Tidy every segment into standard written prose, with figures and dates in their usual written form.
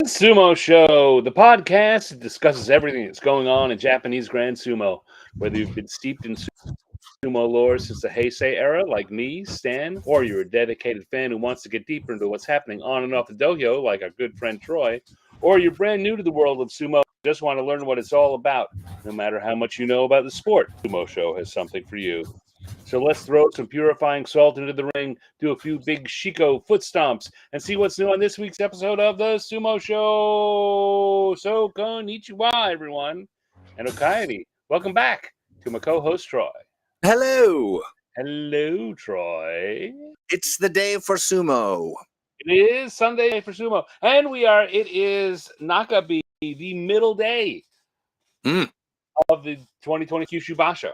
Sumo Show, the podcast that discusses everything that's going on in Japanese Grand Sumo. Whether you've been steeped in sumo lore since the Heisei era, like me, Stan, or you're a dedicated fan who wants to get deeper into what's happening on and off the dojo, like our good friend Troy, or you're brand new to the world of sumo, just want to learn what it's all about. No matter how much you know about the sport, Sumo Show has something for you. So let's throw some purifying salt into the ring, do a few big Shiko foot stomps, and see what's new on this week's episode of the Sumo Show. So konnichiwa, everyone. And Okaidi, welcome back to my co-host, Troy. Hello. Hello, Troy. It's the day for sumo. It is Sunday for sumo. And it is Nakabi, the middle day of the 2020 Kyushu Basho.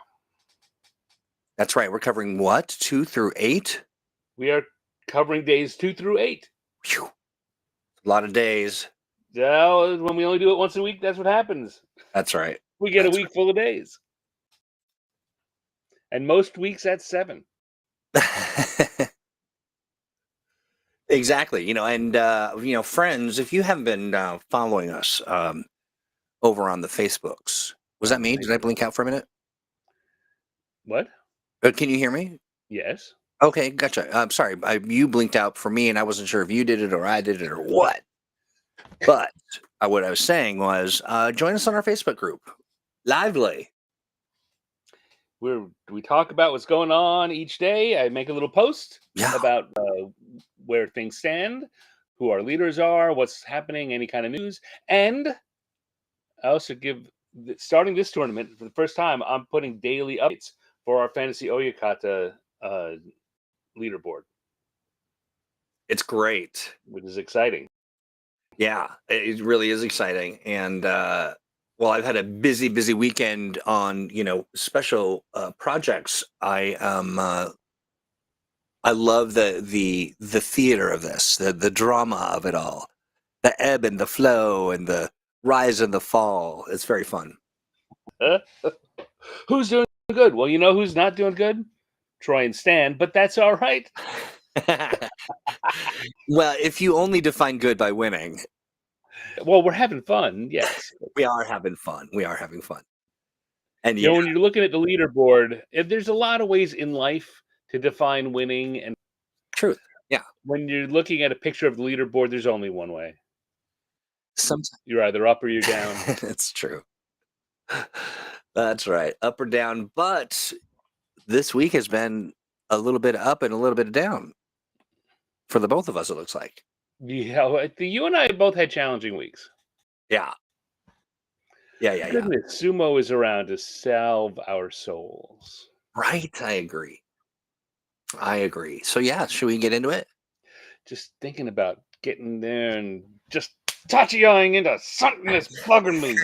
That's right. We're covering what? 2 through 8? We are covering days 2 through 8. Whew. A lot of days. Yeah, when we only do it once a week, that's what happens. That's right. We get a week full of days. And most weeks that's 7. Exactly. And friends, if you haven't been following us over on the Facebooks. Was that me? Did I blink out for a minute? What? Can you hear me? Yes. Okay, gotcha. I'm sorry. You blinked out for me, and I wasn't sure if you did it or I did it or what. But what I was saying was join us on our Facebook group. Lively. We talk about what's going on each day. I make a little post about where things stand, who our leaders are, what's happening, any kind of news. And I also starting this tournament, for the first time, I'm putting daily updates for our Fantasy Oyakata leaderboard. It's great. Which is exciting. Yeah, it really is exciting. And I've had a busy weekend on, special projects. I love the theater of this, the drama of it all, the ebb and the flow and the rise and the fall. It's very fun. Who's doing good? Well, you know who's not doing good? Troy and Stan, but that's all right. Well, if you only define good by winning. Well, we're having fun, yes. We are having fun. And when you're looking at the leaderboard, there's a lot of ways in life to define winning and truth. Yeah. When you're looking at a picture of the leaderboard, there's only one way. Sometimes you're either up or you're down. That's true. That's right. Up or down. But this week has been a little bit up and a little bit down for the both of us, it looks like. Yeah, you and I both had challenging weeks. Yeah. Goodness, sumo is around to salve our souls. Right, I agree. So yeah, should we get into it? Just thinking about getting there and just tachiing into something that's bugging me.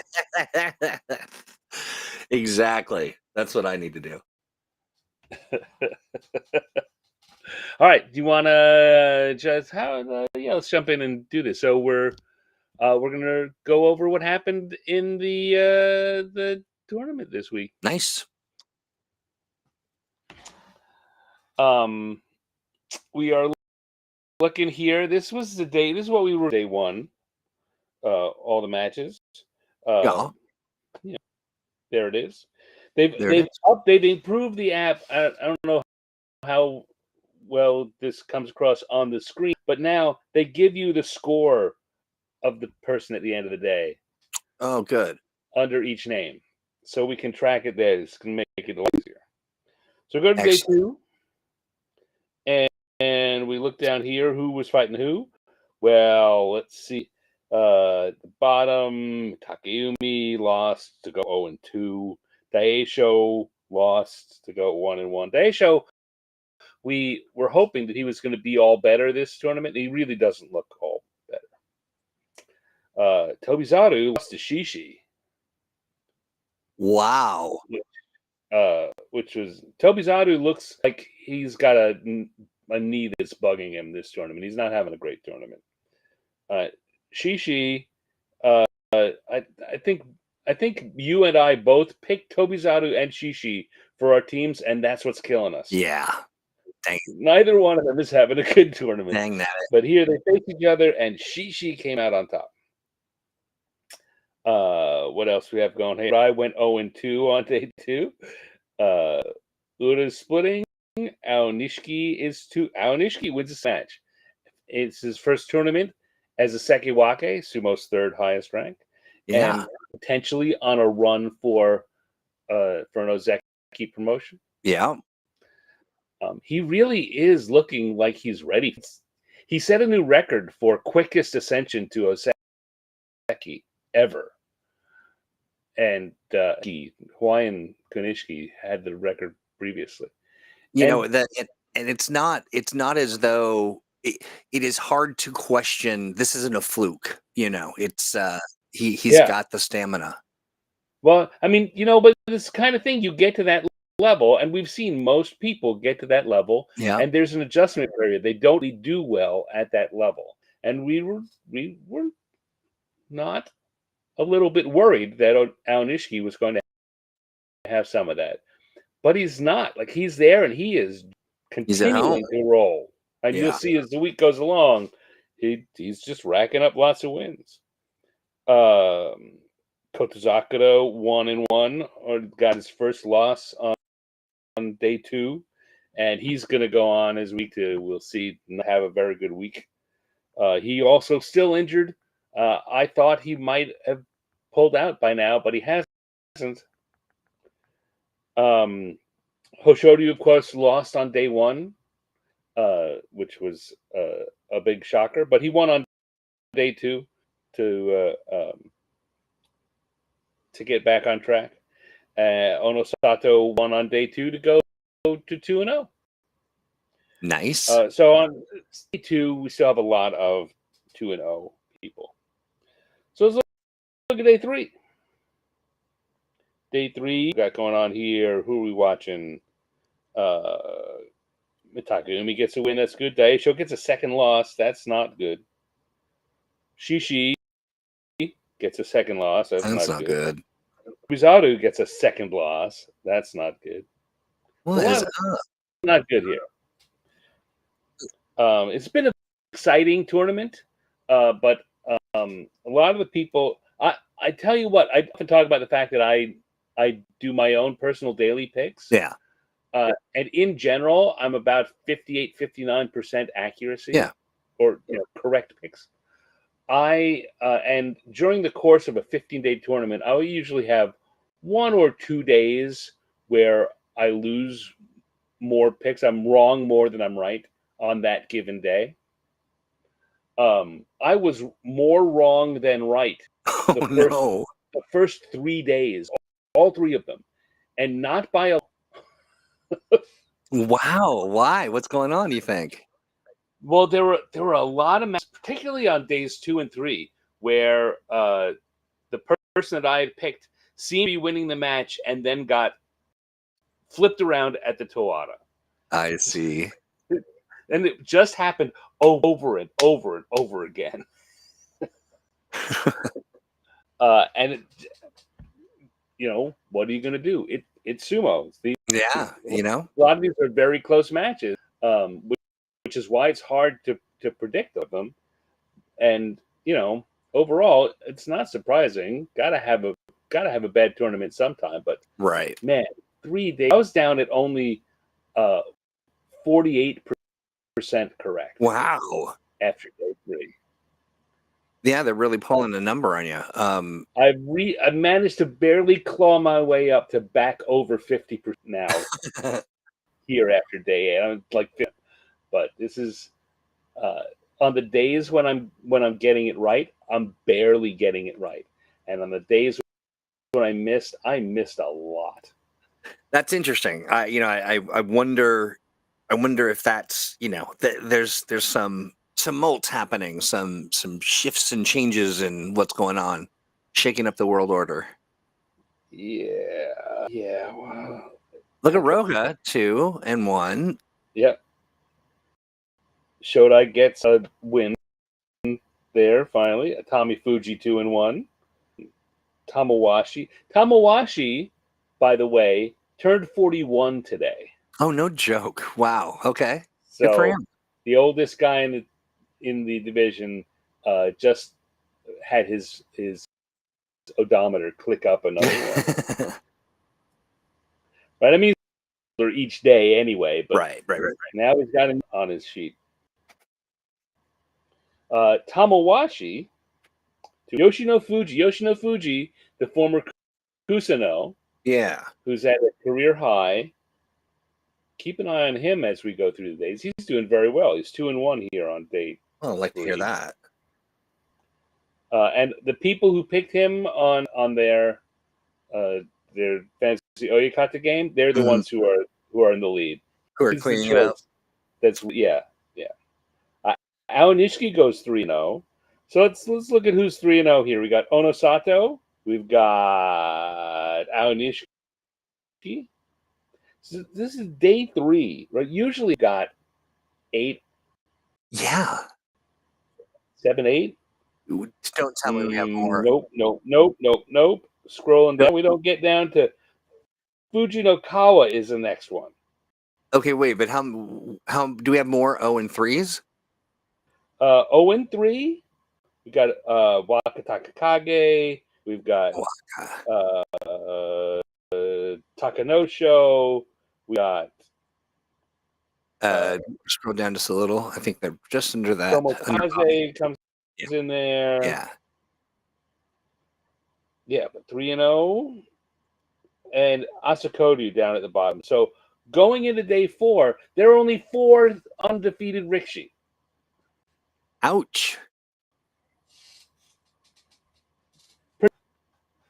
Exactly. That's what I need to do. All right. Do you want to let's jump in and do this. So we're gonna go over what happened in the tournament this week. Nice. We are looking here. This was the day. This is what we were day 1. All the matches. Yeah. There it is. They've improved the app. I don't know how well this comes across on the screen, but now they give you the score of the person at the end of the day. Oh, good. Under each name. So we can track it there. This can make it a lot easier. So go to day 2. And we look down here. Who was fighting who? Well, let's see. At the bottom, Takayumi lost to go 0-2. Daisho lost to go 1-1. Daisho, we were hoping that he was going to be all better this tournament. He really doesn't look all better. Tobizaru lost to Shishi. Wow. Which was Tobizaru looks like he's got a knee that's bugging him this tournament. He's not having a great tournament. Shishi, I think you and I both picked Tobizaru and Shishi for our teams, and that's what's killing us. Yeah. Dang. Neither one of them is having a good tournament. Dang that. But here they face each other, and Shishi came out on top. What else we have going? Hey, I went 0-2 on day 2. Ura's splitting. Aonishiki wins this match. It's his first tournament as a Sekiwake, Sumo's third highest rank, and potentially on a run for an Ozeki promotion. Yeah. He really is looking like he's ready. He set a new record for quickest ascension to Ozeki ever. And Hawaiian Konishiki had the record previously. And it's not as though it is hard to question. This isn't a fluke, it's he's got the stamina. Well, I mean, but this kind of thing, you get to that level, and we've seen most people get to that level, and there's an adjustment period. They don't really do well at that level, and we were not a little bit worried that Aonishiki was going to have some of that, but he's not. Like, he's there, and he is continuing to roll, and you'll see as the week goes along, he's just racking up lots of wins. Kotozakuro 1-1, or got his first loss on day 2, and he's going to go on his week to, we'll see, have a very good week. He also still injured. I thought he might have pulled out by now, but he hasn't. Hoshoryu, of course, lost on day 1, which was a big shocker, but he won on day 2 to get back on track. Onosato won on day 2 to go to 2-0. Nice. So on day 2, we still have a lot of 2-0 people. So let's look at day 3. Day 3, we got going on here. Who are we watching? Takumi gets a win. That's good. Daisho gets a second loss. That's not good. Shishi gets a second loss. That's not good. Mizaru gets a second loss. That's not good. What is not good here. It's been an exciting tournament, but a lot of the people. I tell you what, I often talk about the fact that I do my own personal daily picks. Yeah. And in general, I'm about 58-59% accuracy. Yeah. Or correct picks. And during the course of a 15-day tournament, I will usually have 1 or 2 days where I lose more picks. I'm wrong more than I'm right on that given day. I was more wrong than right the first 3 days, all 3 of them, and not by a. Wow! Why? What's going on? You think? Well, there were a lot of matches, particularly on days 2 and 3, where the person that I had picked seemed to be winning the match and then got flipped around at the Toada. I see. And it just happened over and over and over again. And what are you going to do? It's sumo. A lot of these are very close matches, which is why it's hard to predict of them. And overall, it's not surprising. Gotta have a bad tournament sometime. But man, 3 days. I was down at only 48% correct. Wow! After day 3. Yeah, they're really pulling a number on you. I managed to barely claw my way up to back over 50% now. Here after day 8, I'm like, but this is on the days when I'm getting it right, I'm barely getting it right, and on the days when I missed a lot. That's interesting. I wonder if that's there's some tumult happening, some shifts and changes in what's going on, shaking up the world order. Yeah. Wow. Look at Roga, 2-1. Yep. Shodai gets a win there finally. Tommy Fuji 2-1. Tamawashi, by the way, turned 41 today. Oh, no joke! Wow. Okay. So good for him. The oldest guy in the division just had his odometer click up another one. Right? I mean, each day anyway, but right. now he's got him on his sheet. Tamawashi to Yoshino Fuji, the former Kusano, Yeah. who's at a career high. Keep an eye on him as we go through the days. He's doing very well. He's 2-1 here on day. Well, I'd like to hear 3. that. And the people who picked him on their Fantasy Oyakata game, they're the ones who are in the lead. Who are He's cleaning it up. That's yeah. Aonishiki goes 3-0. So let's look at who's 3-0 here. We got Onosato. We've got Aonishiki. So this is day 3, right? Usually got 8. Yeah. 7, 8. Don't tell me we have more. Nope. Scrolling down, we don't get down to Fujinokawa is the next one. Okay, wait, but how do we have more 0-3s? 0-3. We got Wakataka Kage. We've got Takanosho. We got scroll down just a little. I think they're just under that. Tomokaze comes in there. Yeah, but 3-0. And Asakodu down at the bottom. So going into day 4, there are only 4 undefeated Rikishi. Ouch.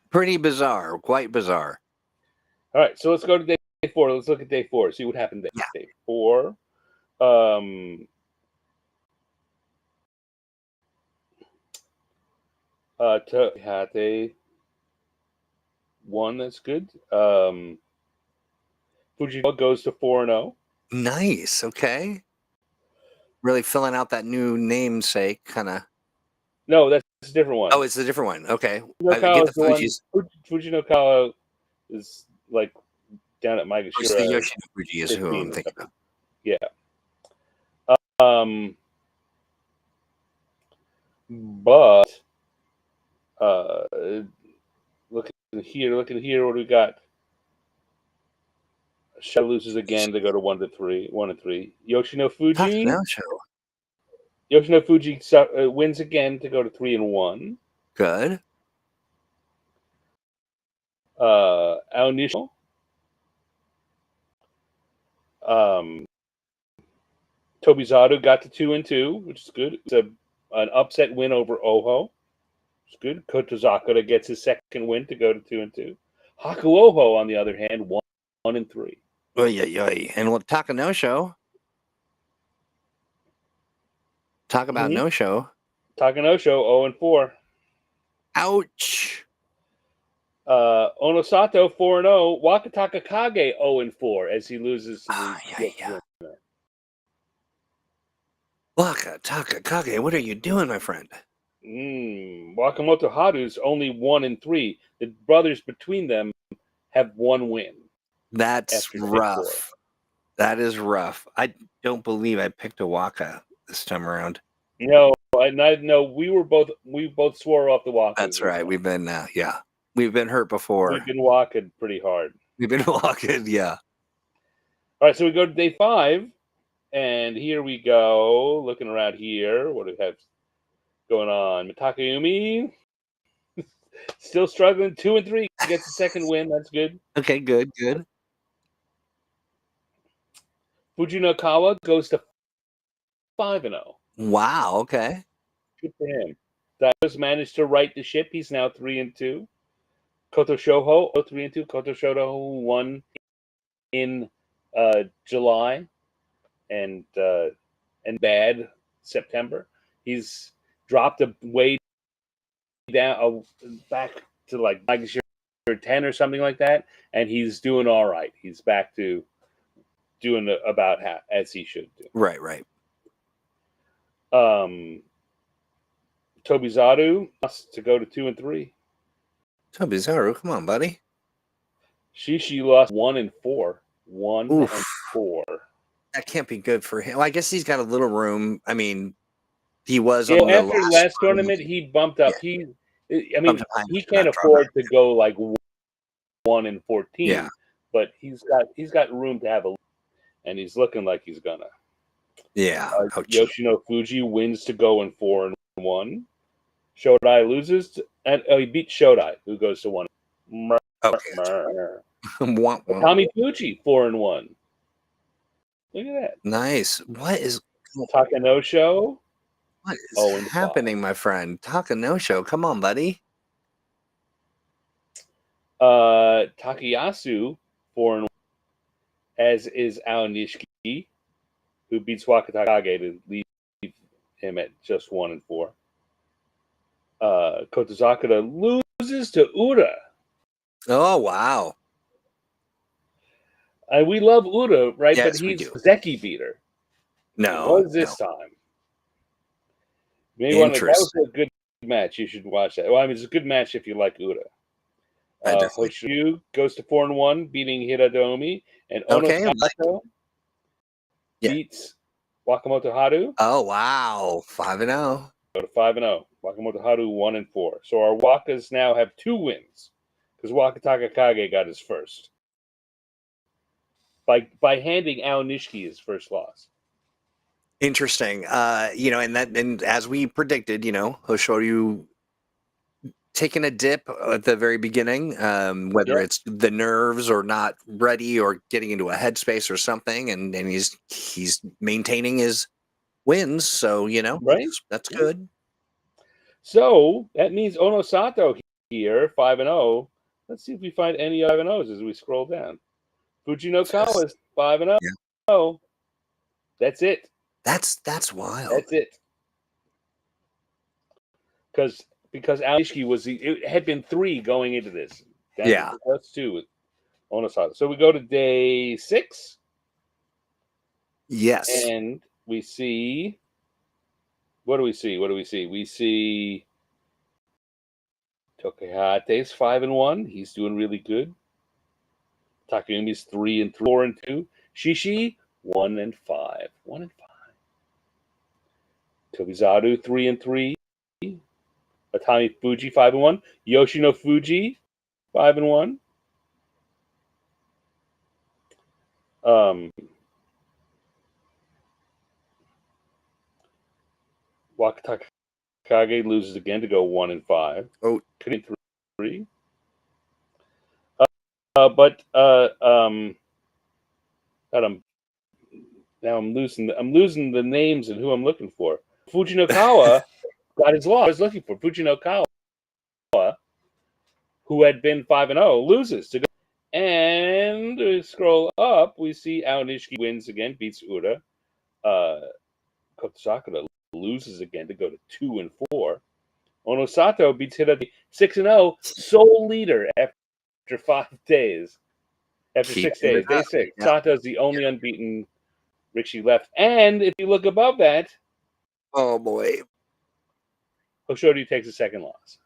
Pretty bizarre. Quite bizarre. All right, so let's go to day 4. Let's look at day 4. See what happened day 4. Hate 1. That's good. Fujiwara goes to 4-0. Nice. Okay. Really filling out that new namesake kind of. No, that's a different one. Oh, it's a different one. Okay. I get the Fuji's. Fujinokawa is like down at Maegashira. It's the Yoshino Fuji is who I'm thinking of. Yeah. But looking here, what do we got? Shadow loses again to go to 1-3. Yoshino Fuji. Yoshino Fuji wins again to go to 3-1. Good. Aonishiki. Tobizaru got to 2-2, which is good. It's an upset win over Oho. It's good. Kotozakura gets his second win to go to 2-2. Haku Oho, on the other hand, 1-3. Oh yeah. And with Takanosho. Talk about no-show. Takanosho 0-4. Ouch. Onosato 4-0. Wakataka Kage 0-4 as he loses to the Wakataka Kage, what are you doing, my friend? Wakamoto Haru's only 1-3. The brothers between them have 1 win. That's rough. That is rough. I don't believe I picked a Waka this time around. No, we both swore off the Waka. That's right. We've been we've been hurt before. We've been walking pretty hard. We've been walking, yeah. All right, so we go to day 5, and here we go. Looking around here, what do we have going on? Takayumi still struggling. 2-3 gets the second win. That's good. Okay, good. Fujinokawa goes to 5-0. Wow. Okay. Good for him. Daigo's managed to right the ship. He's now 3-2. Koto Shoho 3-2. Koto Shoho won in July and bad September. He's dropped way down back to like 10 or something like that, and he's doing all right. He's back to doing about as he should do. Right. Tobizaru to go to 2-3. Tobizaru, come on, buddy. Shishi lost 1-4. 1-4. That can't be good for him. Well, I guess he's got a little room. I mean, he was after the last tournament. He bumped up. I mean, Sometimes he not can't afford to go like 1-14. Yeah. But he's got room to have a, and he's looking like he's gonna. Yeah. Ouch. Yoshino Fuji wins to go in 4-1. Shodai loses, and he beats Shodai, who goes to 1. Okay. Womp, womp. Tommy Fuji 4-1. Look at that. Nice. What is Takanosho. what is happening, my friend? Takanosho, come on, buddy. Takayasu 4-1, as is Aonishiki, who beats Wakatakage to leave him at just 1-4. Kotozakura loses to Ura. Oh wow. We love Ura, right? Yes, but we he's do. Zeki beater. No. Was this time? Maybe that was a good match. You should watch that. Well, I mean, it's a good match if you like Ura. Hoshu goes to 4-1, beating Hiradomi, and Onosato beats Wakamoto Haru. Oh wow, 5-0. Go to 5-0. Wakamoto Haru 1-4. So our Wakas now have 2 wins because Wakataka Kage got his first by handing Ao Nishiki his first loss. Interesting. And as we predicted, Hoshoryu taking a dip at the very beginning, whether it's the nerves or not ready or getting into a headspace or something, and he's maintaining his wins. So right, that's good. So that means Onosato here 5-0. Let's see if we find any 5-0s as we scroll down. Fujinokawa is 5-0. Yeah. That's it. That's wild. That's it. Because Aonishiki it had been 3 going into this. That's 2 with Onosato. So we go to day 6. Yes. And we see. What do we see? We see Tokihate's 5-1. He's doing really good. Takayumi's 4-2. Shishi 1-5. 1-5. Tokizaru 3-3. Atami Fuji 5-1. Yoshino Fuji 5-1. Wakataka Kage loses again to go 1-5. Oh, 3. Now I'm losing the names and who I'm looking for. Fujinokawa got his loss. I was looking for Fujinokawa, who had been 5-0, loses to go. And we scroll up, we see Aonishiki wins again, beats Ura. Kotosakura loses again to go to 2-4. Onosato beats Hiradomi 6-0, sole leader after 5 days. After 6 days, day 6. Yeah. Sato's the only unbeaten Rikishi left. And if you look above that, oh boy, Hoshoryu takes a second loss.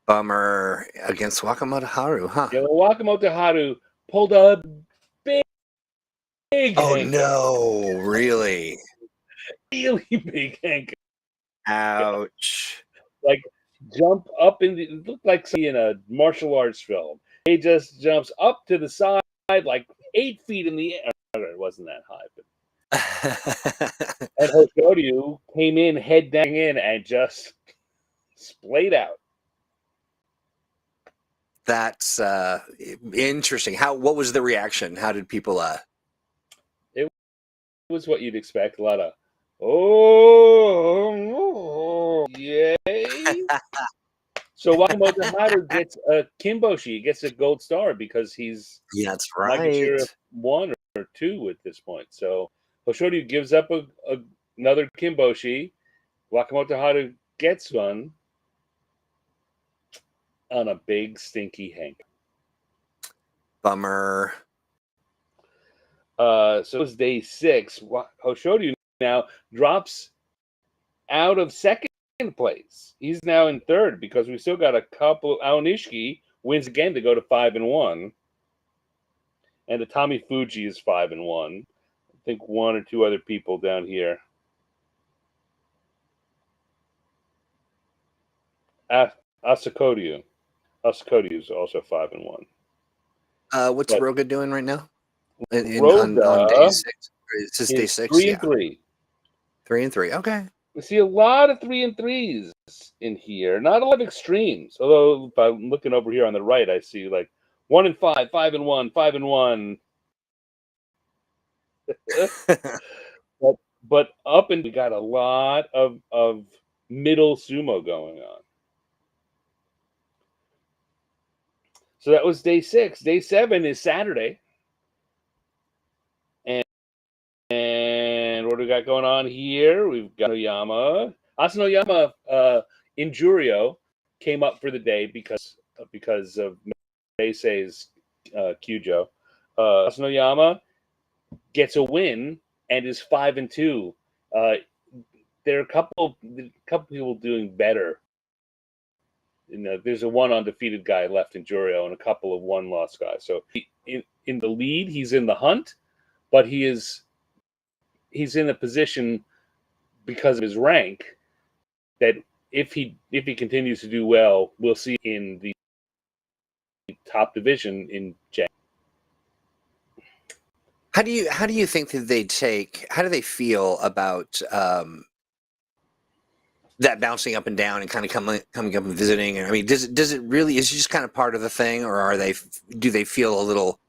Bummer against Wakamoto Haru, huh? Yeah, Wakamoto Haru pulled a big oh hanker. No, really? Really big hanker. Ouch. Like jump up it looked like in a martial arts film. He just jumps up to the side like 8 feet in the air. It wasn't that high, but and Hoshoryu came in head down in and just splayed out. That's interesting. What was the reaction? How did people It was what you'd expect. A lot of oh yay. So Wakamoto Haru gets a Kimboshi, gets a gold star because he's that's right. Magashira 1 or 2 at this point. So Hoshoryu gives up another Kimboshi. Wakamoto Haru gets one on a big stinky hank. Bummer. So it was day 6. Hoshoryu now drops out of second place. He's now in 3rd because we still got a couple. Aonishiki wins again to go to 5-1. And Atami Fuji is 5-1. I think 1 or 2 other people down here. Asakodyu. Asakodyu is also 5-1. What's But Roga doing right now? On day Roga 6? Is this day is 6? 3-3. 3-3. Okay. We see a lot of 3-3s in here. Not a lot of extremes. Although if I'm looking over here on the right, I see like 1-5, 5-1, 5-1. but up and we got a lot of middle sumo going on. So that was day 6. Day 7 is Saturday. And what do we got going on here? We've got Oyama. Asanoyama Injurio came up for the day because of Meisei's Kyujo. Asanoyama gets a win and is 5-2. There are a couple people doing better. There's a one undefeated guy left in Jurio and a couple of one-loss guys. So in the lead, he's in the hunt, but he's in a position because of his rank that if he continues to do well, we'll see in the top division in Japan. How do you think that how do they feel about that bouncing up and down and kind of coming up and visiting? I mean, does it really, is it just kind of part of the thing, or do they feel a little,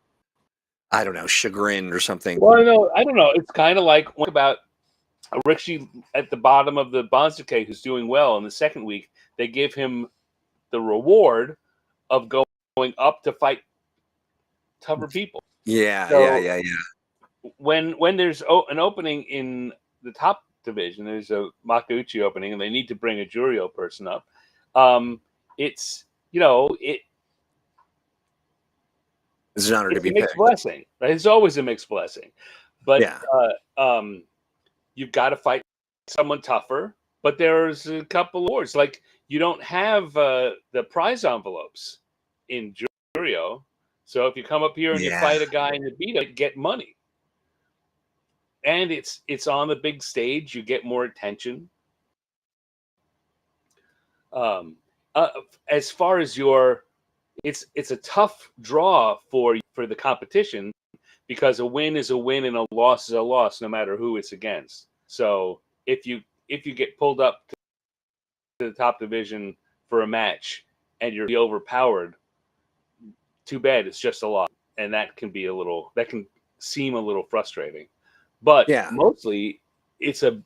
I don't know, chagrined or something? Well, I don't know. It's kind of like about Rikshi at the bottom of the Bansuke who's doing well in the second week. They give him the reward of going up to fight tougher people. Yeah. When there's an opening in the top division, there's a Makuuchi opening, and they need to bring a Jurio person up. It's it's an honor to be a mixed picked. blessing. Right? It's always a mixed blessing, but yeah. You've got to fight someone tougher. But there's a couple of awards. Like you don't have the prize envelopes in Jurio, so if you come up here and you fight a guy and you beat him, you get money. And it's on the big stage. You get more attention. As far as it's a tough draw for the competition because a win is a win and a loss is a loss, no matter who it's against. So if you get pulled up to the top division for a match and you're overpowered, too bad. It's just a loss, and that can seem a little frustrating. But mostly, it's a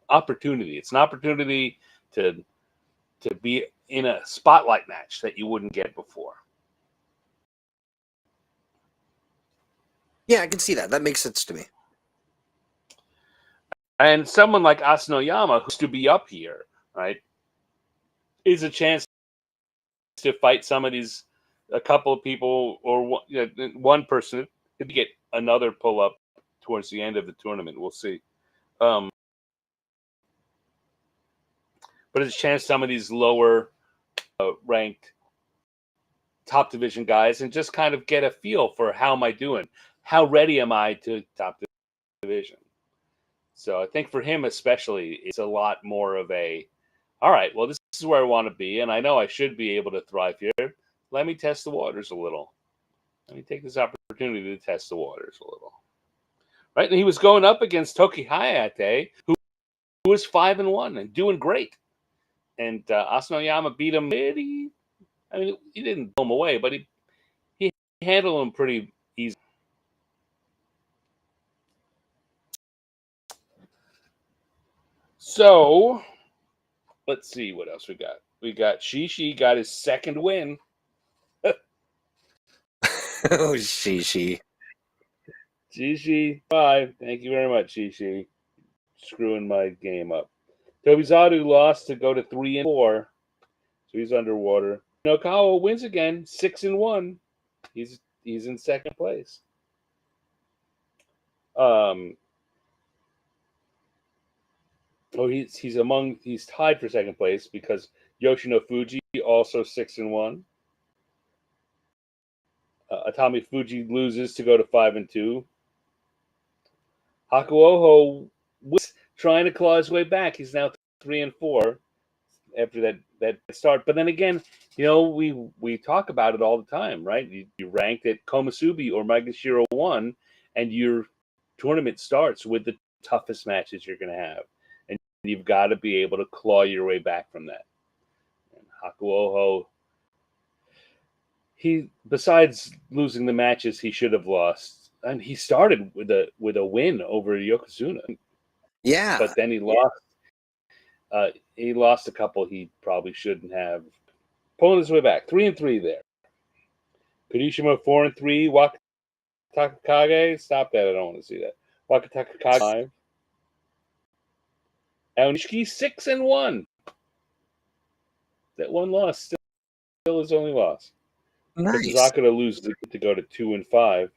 opportunity. It's an opportunity to be in a spotlight match that you wouldn't get before. Yeah, I can see that. That makes sense to me. And someone like Asanoyama, who's to be up here, right, is a chance to fight a couple of people, or one person to get another pull up towards the end of the tournament. We'll see. But it's a chance some of these lower ranked top division guys and just kind of get a feel for how am I doing? How ready am I to top division? So I think for him especially, it's a lot more of all right, well, this is where I want to be, and I know I should be able to thrive here. Let me test the waters a little. Let me take this opportunity to test the waters a little. Right? And he was going up against Toki Hayate, who was 5-1 and doing great. And Asanoyama beat him he didn't blow him away, but he handled him pretty easy. So, let's see what else we got. We got Shishi got his second win. Oh, Shishi. Shishi, 5. Thank you very much, Shishi. Screwing my game up. Tobizadu lost to go to 3-4. So he's underwater. Nokawa wins again, 6-1. He's in second place. He's tied for second place because Yoshino Fuji also 6-1. Atami Fuji loses to go to 5-2. Hakuoho was trying to claw his way back. He's now 3-4. after that start. But then again, we talk about it all the time, right? You ranked at Komusubi or Magashiro 1, and your tournament starts with the toughest matches you're going to have. And you've got to be able to claw your way back from that. And Hakuoho, besides losing the matches he should have lost, and he started with a win over Yokozuna. Yeah. But then he lost. He lost a couple he probably shouldn't have. Pulling his way back, 3-3 there. Kurishima 4-3. Wakatakakage, stop that! I don't want to see that. Wakatakakage 5. Aonishiki 6-1. That one loss still his only loss. Nice. Sakura loses to go to 2-5.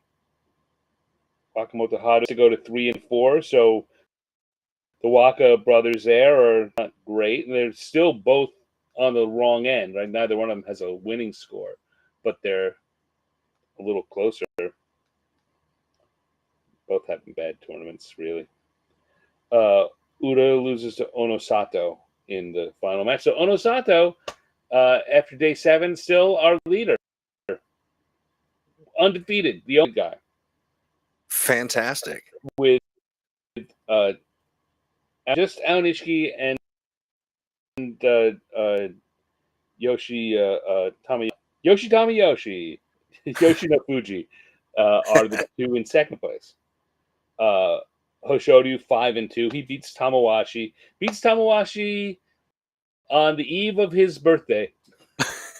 Wakamoto Hado to go to 3-4. So the Waka brothers there are not great, and they're still both on the wrong end. Right, neither one of them has a winning score, but they're a little closer. Both having bad tournaments, really. Uda loses to Onosato in the final match. So Onosato, after day 7, still our leader. Undefeated, the only guy. Fantastic. With just Aonishiki and Yoshi Tamayoshi, Yoshi no Fuji are the two in second place. Hoshoryu 5-2. He beats Tamawashi. On the eve of his birthday,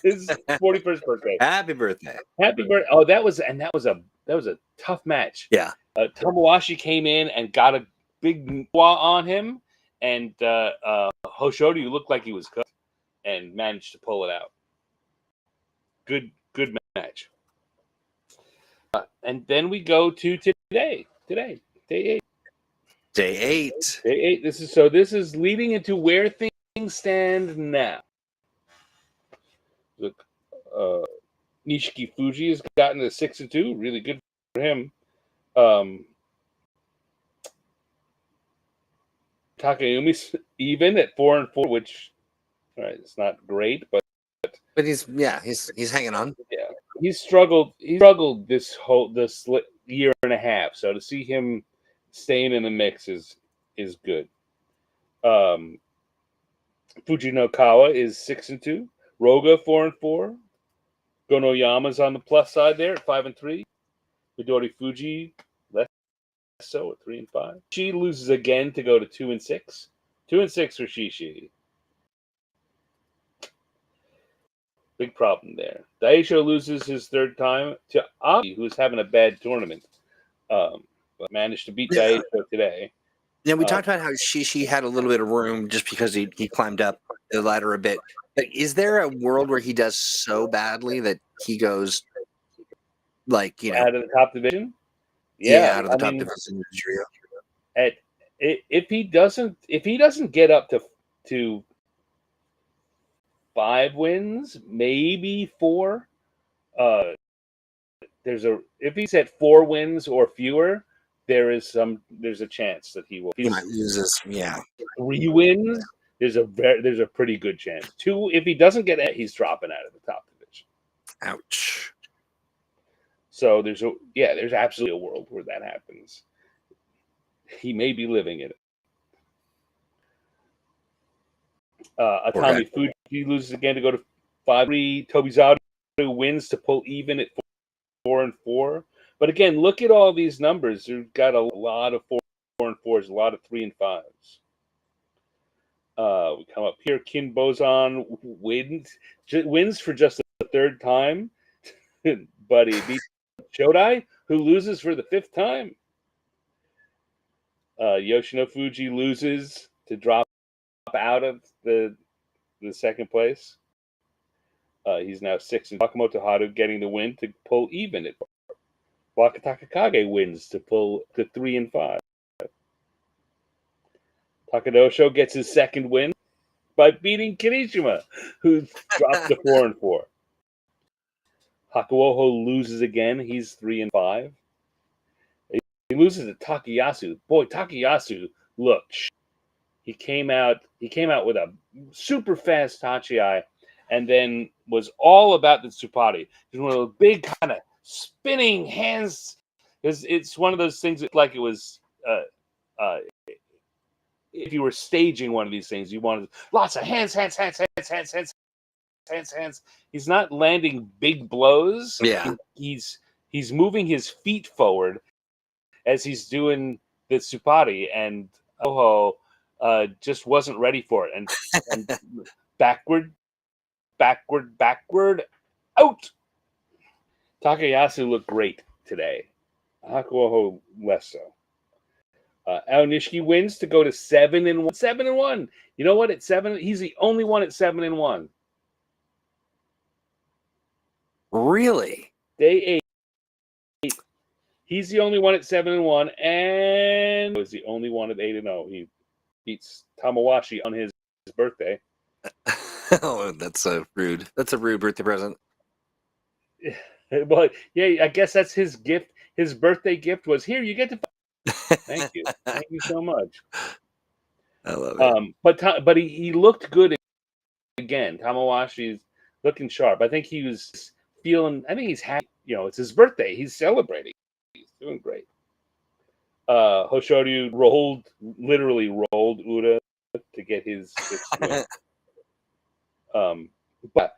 his 41st birthday. Happy birthday! Happy birthday! Oh, that was a tough match. Yeah. Tamawashi came in and got a big wah on him, and Hoshoryu looked like he was cooked and managed to pull it out. Good match. And then we go to today, day 8. Day 8. This is leading into where things stand now. Look, Nishiki Fuji has gotten to 6-2. Really good for him. Takayumi's even at 4-4, which it's not great, but he's hanging on. Yeah, he's struggled this year and a half. So to see him staying in the mix is good. Fujinokawa is 6-2. Roga 4-4. Gonoyama's on the plus side there at 5-3. Midori Fuji less so at 3-5. She loses again to go to 2-6. 2-6 for Shishi. Big problem there. Daisho loses his third time to Abi, who's having a bad tournament, but managed to beat Daisho today. Yeah, we talked about how she had a little bit of room just because he climbed up the ladder a bit. But is there a world where he does so badly that he goes out of the top division? Yeah, out of the top division. If he doesn't get up to 5 wins, maybe 4. If he's at 4 wins or fewer, there's a chance that he will. He might lose his 3 wins. There's a pretty good chance. 2, if he doesn't get it, he's dropping out of the top division. Ouch. So there's absolutely a world where that happens. He may be living in it. Atami Fuji loses again to go to 5-3. Tobizaru wins to pull even at 4-4. But again, look at all these numbers. We've got a lot of 4-4s, a lot of 3-5s. We come up here. Kin Bozan wins for just the 3rd time, but he beats Shodai, who loses for the 5th time. Yoshino Fuji loses to drop out of the 2nd place. He's now 6. Wakamoto Haru getting the win to pull even at 4. Wakatakakage wins to pull to 3-5. Takadosho gets his 2nd win by beating Kirishima, who dropped to 4-4. Hakuoho loses again. He's 3-5. He loses to Takayasu. Boy, Takayasu looked. He came out with a super fast Tachi, and then was all about the Tsupari. It's one of those big kind of spinning hands. It's one of those things that, like, it was if you were staging one of these things, you wanted lots of hands. He's not landing big blows. Yeah. He's moving his feet forward as he's doing the Tsupari, and Oho just wasn't ready for it, and backward, out. Takayasu looked great today. Hakuoho less so. Aonishiki wins to go to 7-1. 7-1. You know what? At 7, he's the only one at 7-1. Really? Day 8. He's the only one at 7-1, and was the only one at 8-0. He beats Tamawashi on his birthday. Oh, that's so rude. That's a rude birthday present. Well, yeah, I guess that's his gift. His birthday gift was, here, you get to. Thank you. Thank you so much. I love it. But he looked good again. Tamawashi's looking sharp. I think he was feeling. I think he's happy. You know, it's his birthday. He's celebrating. He's doing great. Hoshoryu literally rolled Ura to get his win. But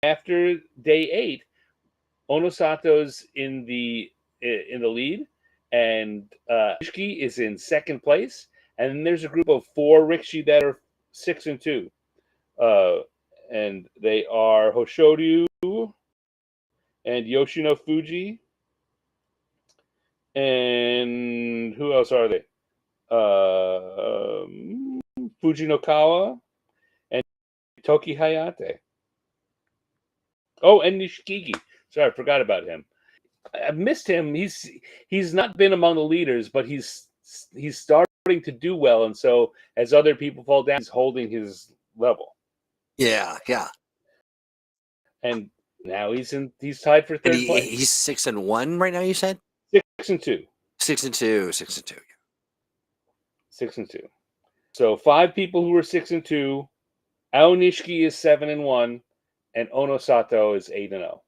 after day 8, Onosato's in the lead, and Ishiki is in second place, and then there's a group of 4 Rikishi that are 6-2, and they are Hoshoryu and Yoshino Fuji, and who else are they? Fujinokawa and Toki Hayate. Oh, and Nishikigi. Sorry, I forgot about him. I missed him. He's not been among the leaders, but he's starting to do well, and so as other people fall down, he's holding his level. Yeah. And now he's tied for third place. He's 6-1 right now. You said 6-2. 6-2. 6-2. 6-2. So 5 people who are 6-2. Aonishiki is 7-1, and Onosato is 8-0.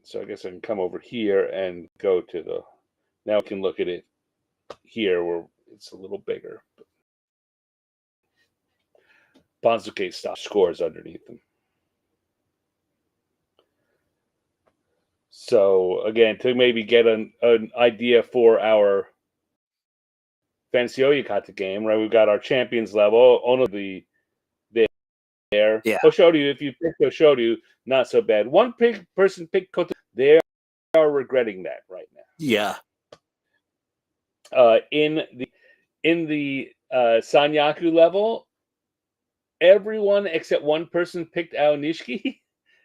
So I guess I can come over here and go to the. Now we can look at it here where it's a little bigger. Banzuke stop scores underneath them. So again, to maybe get an idea for our Fantasy Oyakata game, right? We've got our champions level. Ono there. Yeah. Hoshoryu, if you pick Hoshoryu, not so bad. One person picked Koto. They are regretting that right now. Yeah. In the Sanyaku level, everyone except one person picked Aonishiki,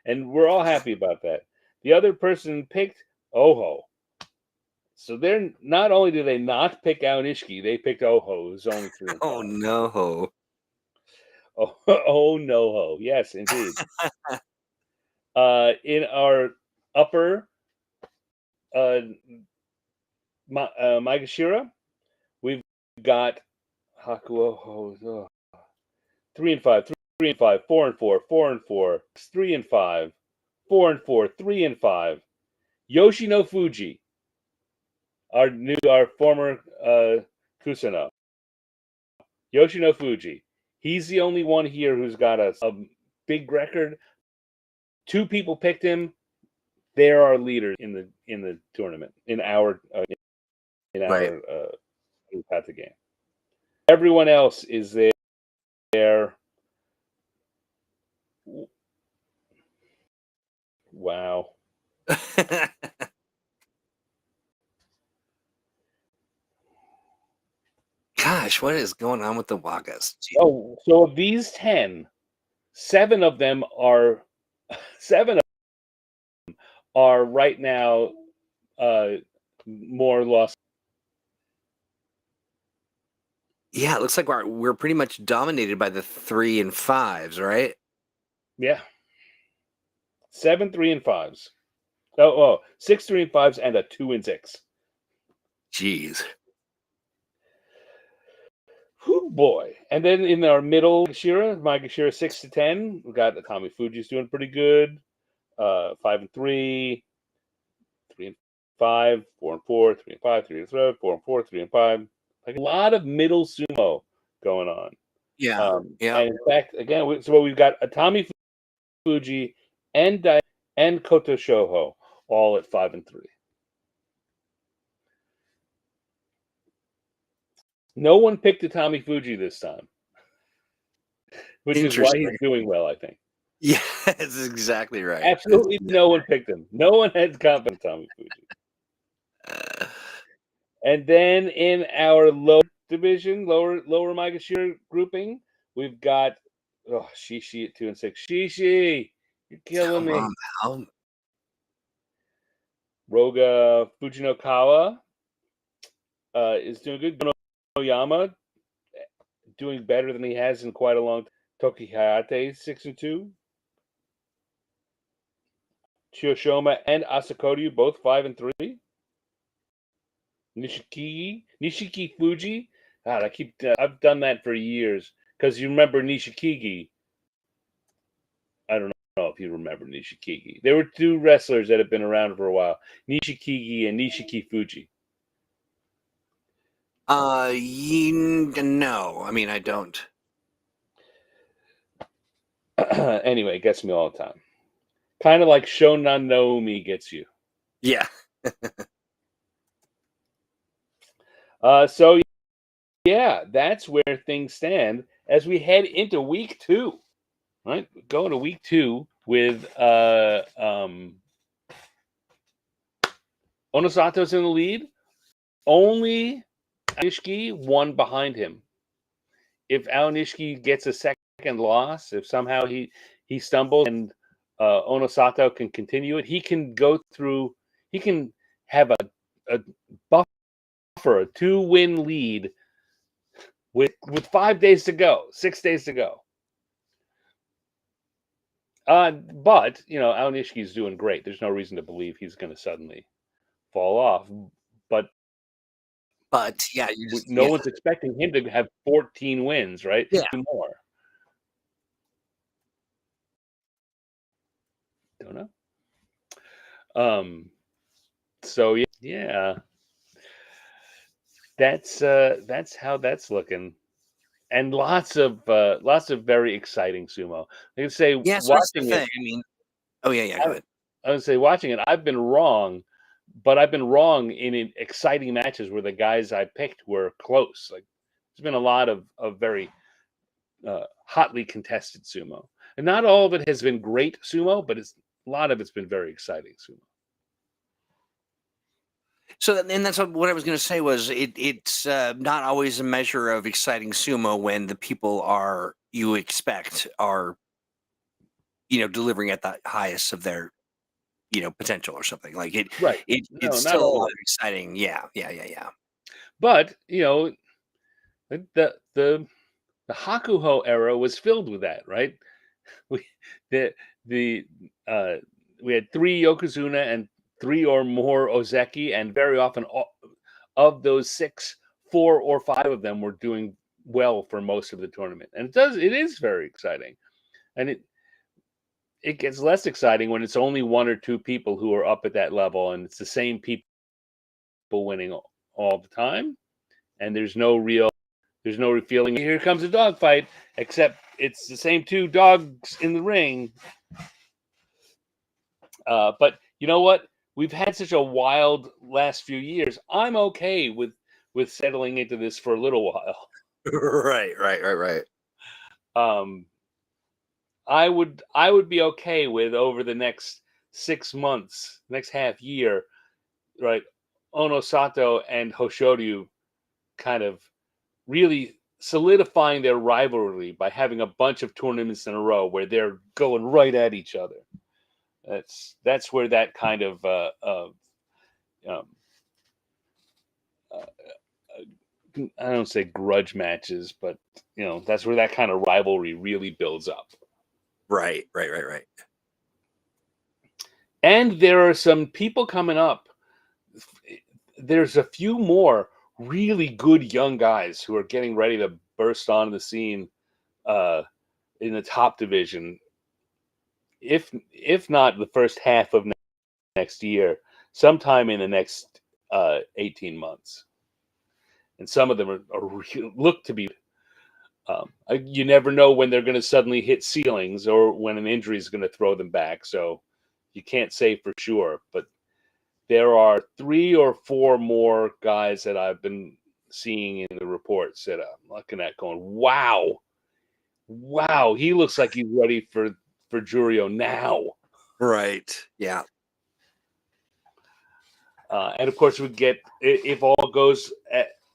and we're all happy about that. The other person picked Oho. So they're not only do they not pick Aonishiki, they picked Oho, who's only 3. Oh no. Oh no ho. Yes, indeed. In our upper Maegashira, we've got Hakuoho 3-5, 3-5, 4-4, 4-4, 3-5, 4-4, 3-5. Yoshino Fuji, our former Kusano. Yoshino Fuji. He's the only one here who's got a big record. 2 people picked him. They're our leaders in the tournament in our Oyakata game. Everyone else is there. Wow. Gosh, what is going on with the Wagas? Oh, so of these 10, 7 of them are right now more lost. Yeah, it looks like we're pretty much dominated by the 3 and 5s, right? Yeah. 7 3 and 5s. 6 3 and 5s and a 2 and 6. Jeez. Whew, boy. And then in our middle Maegashira 6 to 10, we got Tommy Fuji's doing pretty good. 5-3, 3-5, 4-4, 3-5, 3-3, 4-4, 3-5. Like a lot of middle sumo going on. Yeah. Yeah. And in fact, again, so we've got Tommy Fuji and Koto Shoho all at 5-3. No one picked a Tommy Fuji this time, which is why he's doing well, I think. Yeah, that's exactly right. Absolutely no one picked him. No one had confidence in Tommy Fuji. And then in our lower division, lower Maegashira grouping, we've got Shishi at 2-6. Shishi, you're killing me. on, pal. Roga Fujinokawa is doing good. Oyama doing better than he has in quite a long time. Toki Hayate 6-2. Chiyoshima and Asakoryu both 5-3. Nishiki Fuji. God, I've done that for years because you remember Nishikigi. I don't know if you remember Nishikigi. There were two wrestlers that have been around for a while, Nishikigi and Nishiki Fuji. No, I mean I don't. Anyway, it gets me all the time. Kind of like Shonan Naomi gets you. Yeah. So yeah, that's where things stand as we head into week 2. Right, going to week 2 with Onosato's in the lead. Only Nishiki one behind him. If Aonishiki gets a second loss, if somehow he stumbles and Onosato can continue it, he can go through. He can have a buffer, a 2-win lead with 5 days to go, 6 days to go. But Aonishiki's doing great. There's no reason to believe he's going to suddenly fall off. But yeah, no one's expecting him to have 14 wins, right? Yeah, more. Don't know. So yeah, that's how that's looking, and lots of very exciting sumo. I can say watching it. I mean, go ahead. I would say watching it, I've been wrong, but I've been wrong in exciting matches where the guys I picked were close. Like there's been a lot of very hotly contested sumo, and not all of it has been great sumo, but a lot of it's been very exciting sumo. So, and that's what I was going to say was it's not always a measure of exciting sumo when the people you expect are, delivering at the highest of their, potential or something like it. Right. It's still a lot of exciting. Yeah. But the Hakuho era was filled with that, right? We had 3 Yokozuna and 3 or more Ozeki, and very often of those 6, 4 or 5 of them were doing well for most of the tournament. And it is very exciting. And it gets less exciting when it's only 1 or 2 people who are up at that level, and it's the same people winning all the time, and there's no feeling here comes a dog fight, except it's the same 2 dogs in the ring. But you know what? We've had such a wild last few years. I'm okay with settling into this for a little while. Right. I would be okay with over the next 6 months, next half year, right? Onosato and Hoshoryu kind of really solidifying their rivalry by having a bunch of tournaments in a row where they're going right at each other. That's where that kind of I don't say grudge matches, but that's where that kind of rivalry really builds up. Right. And there are some people coming up there's a few more really good young guys who are getting ready to burst onto the scene in the top division. If not the first half of next year, sometime in the next 18 months. And some of them look to be. You never know when they're going to suddenly hit ceilings or when an injury is going to throw them back. So you can't say for sure. But there are 3 or 4 more guys that I've been seeing in the reports that I'm looking at going, wow, he looks like he's ready for Jurio now. Right. Yeah. And of course, we get, if all goes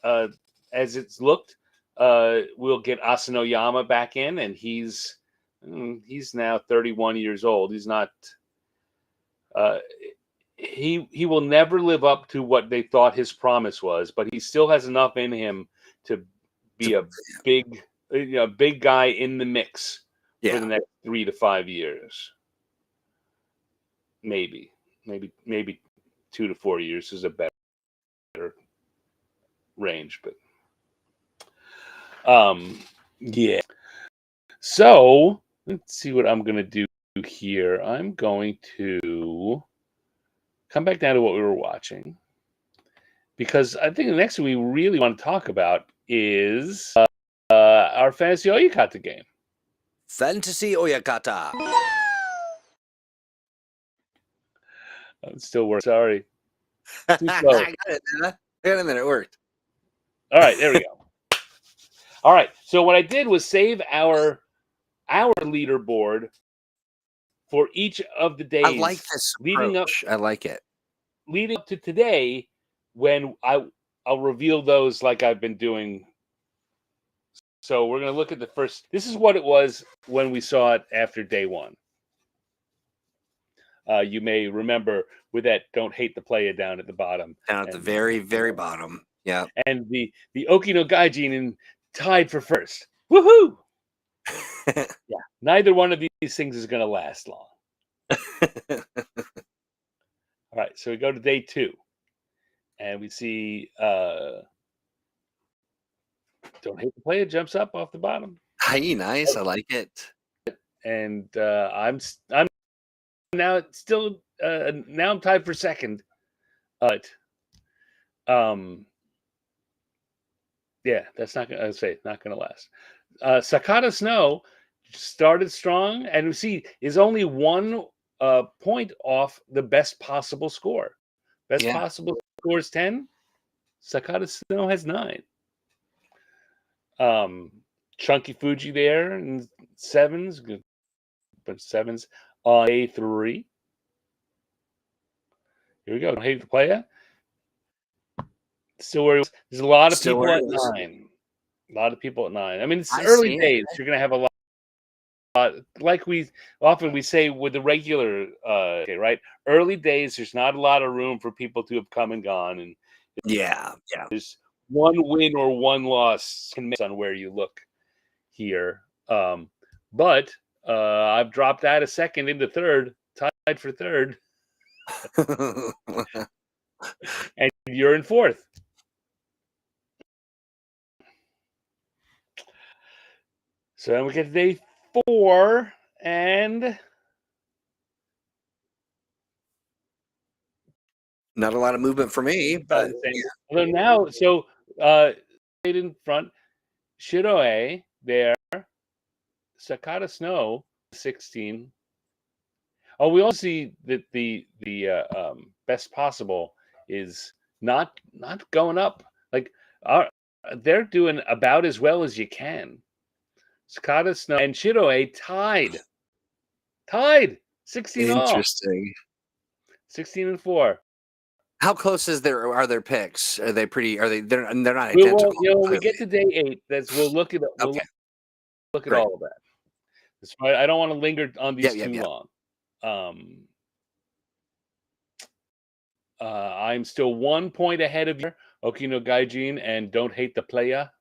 as it's looked, we'll get Asanoyama back in, and he's now 31 years old. He's not. He will never live up to what they thought his promise was, but he still has enough in him to be a big guy in the mix for the next 3 to 5 years. Maybe 2 to 4 years is a better range, but yeah. So let's see what I'm gonna do here. I'm going to come back down to what we were watching, because I think the next thing we really want to talk about is our Fantasy Oyakata game. Fantasy Oyakata. It still works. Sorry. Too I slow. got it, man. Wait a minute, it worked. All right, there we go. All right. So what I did was save our leaderboard for each of the days. I like this approach. I like it. Leading up to today, when I'll reveal those like I've been doing. So we're going to look at the first. This is what it was when we saw it after day 1. You may remember with that "Don't Hate the Player" down at the bottom. Down at the very, very bottom. Yeah. And the Okino Gaijin and tied for first. Woohoo! Yeah. Neither one of these things is going to last long. All right. So we go to day 2. And we see "Don't Hate the Player" jumps up off the bottom. Hey, nice. I like it. And I'm now still now I'm tied for second, but yeah, that's not gonna. I say not gonna last. Sakata Snow started strong, and we see is only 1 point off the best possible score. Best possible score is 10. Sakata Snow has 9. Chunky Fuji there in 7s, but 7s on day 3. Here we go. Don't hate the player. Still where there's a lot of people at 9. A lot of people at 9. I mean, it's early days. You're going to have a lot. Like we often say with the regular, right? Early days, there's not a lot of room for people to have come and gone, and there's 1 win or 1 loss can make on where you look here. But I've dropped out of second into third, tied for third, and you're in fourth. So then we get to day 4, and not a lot of movement for me, but although now, so in front, Shiroe there, Sakata Snow 16. Oh, we also see that the best possible is not going up. Like they're doing about as well as you can. Sakata Snow and Shiroe tied 16 interesting. 16 and 4. How close are their picks? Are they pretty? They're not identical? When we get to day 8, we'll look at all of that. That's why I don't want to linger on these too long. I'm still 1 point ahead of you, Okino Gaijin, and Don't Hate the Player.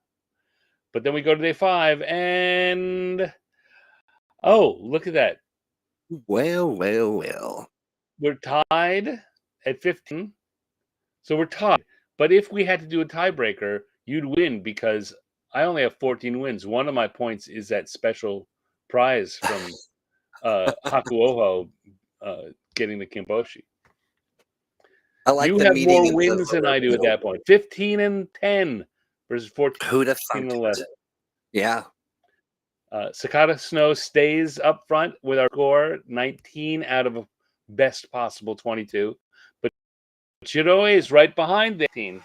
But then we go to day 5, and look at that. Well. We're tied at 15. So we're tied. But if we had to do a tiebreaker, you'd win because I only have 14 wins. One of my points is that special prize from Hakuoho getting the Kimboshi. I like You the have meeting more in wins than I do at that point. 15-10 versus 14 Who'd have and thunk 11. it? Yeah. Sakata Snow stays up front with our score, 19 out of a best possible 22. But Shiroe is right behind the 18.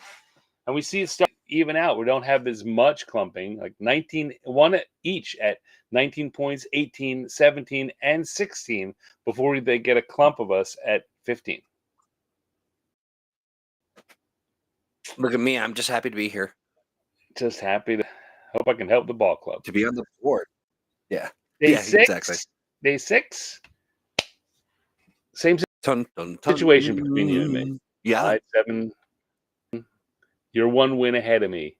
And we see it start to even out. We don't have as much clumping, like 19, one each at 19 points, 18, 17, and 16 before they get a clump of us at 15. Look at me. I'm just happy to be here. Just happy to hope I can help the ball club. To be on the board. Yeah. Day Yeah, 6. exactly. Day 6. Same Dun, dun, dun. situation between you and me. Yeah. 5-7. You're one win ahead of me.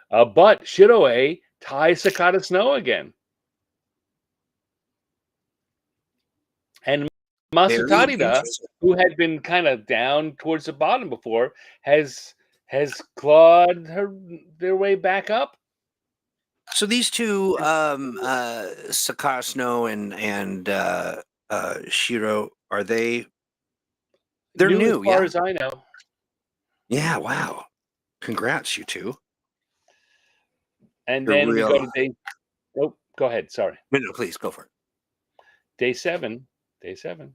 But Shiroe ties Sakata Snow again. And Masutarida, who had been kind of down towards the bottom before, has clawed their way back up. So these two, Sakata Snow and Shiro, are they? They're new, as far as I know. Yeah, wow. Congrats, you two. And then we go to day. Oh, go ahead. Sorry. No, please go for it. Day 7. Day 7.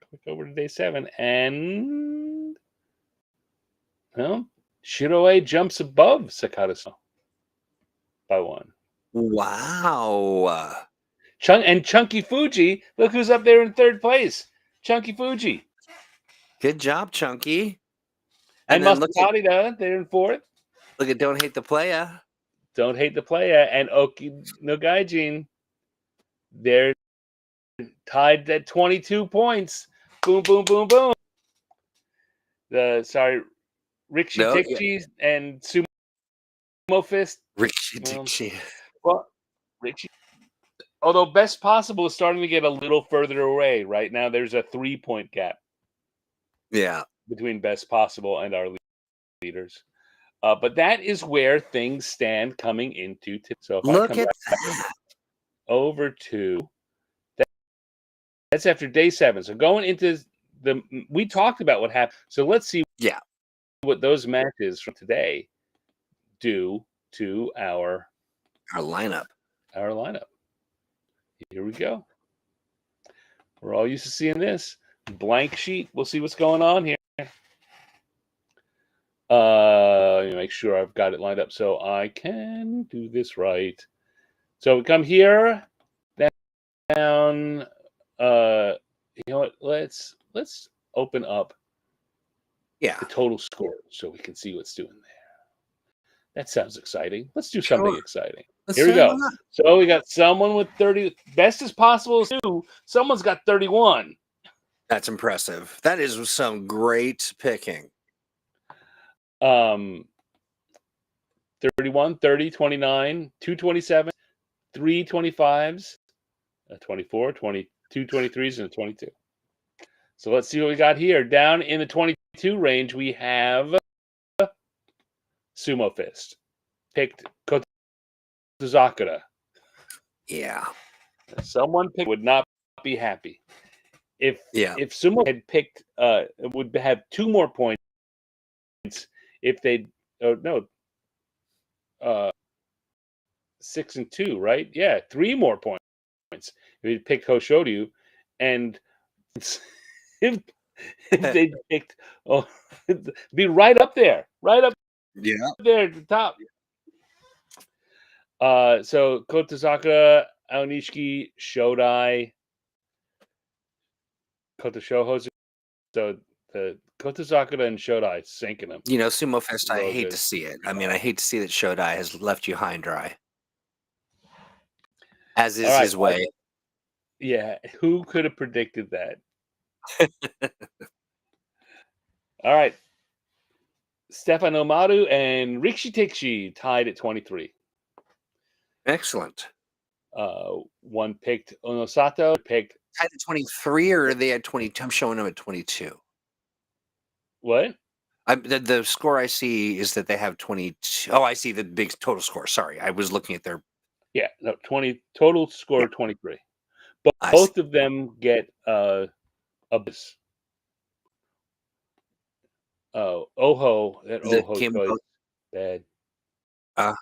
Click over to day 7, and Shiroe jumps above Sakata Snow by 1. Wow. And Chunky Fuji, look who's up there in 3rd place. Chunky Fuji. Good job, Chunky. And Masutarida, they're in 4th. Look at Don't Hate the Playa. Don't Hate the Playa. And Oki no Gaijin, they're tied at 22 points. Boom, boom, boom, boom. Rikshi Tikchi and Sumo Fist. Rikshi Tikchi. Well, Rikshi. Although best possible is starting to get a little further away. Right now, there's a 3-point gap. Yeah. Between best possible and our leaders. But that is where things stand coming into today. So if Look I come at back that. over to that's after day 7. So going into we talked about what happened. So let's see what those matches from today do to our lineup. Our lineup. Here we go. We're all used to seeing this. Blank sheet. We'll see what's going on here. Make sure I've got it lined up so I can do this right. So we come here down. You know what? Let's open up. The total score so we can see what's doing there. That sounds exciting. Let's do something exciting. Here we go. So we got someone with 30. Best as possible is 2. Someone's got 31. That's impressive. That is some great picking. 31, 30, 29, 227, 3 25s, 24, 22 23s, and a 22. So let's see what we got here. Down in the 22 range, we have Sumo Fist. Picked Kotozakura. Yeah. Someone picked would not be happy. If Sumo had picked would have 2 more points if they 6 and 2, right? Yeah, 3 more points. If they picked Hoshoryu, and if they picked be right up there. Right up there at the top. So Kotozakura, Aonishiki, Shodai, Kotoshohozu. So the Kotozakura and Shodai sinking them. Sumo Fest, I hate to see it. I mean, I hate to see that Shodai has left you high and dry. As is his way. Yeah, who could have predicted that? All right. Stefano Maru and Rikshi Tikshi tied at 23. Excellent. One picked Onosato, picked tied at 23, or they had 22. I'm showing them at 22. What? The score I see is that they have 22. Oh, I see the big total score. Sorry, I was looking at their. Yeah, no, 20 total score Yeah, 23. I see. Both of them get a Oho, that The Oho Kim. choice bad. Uh,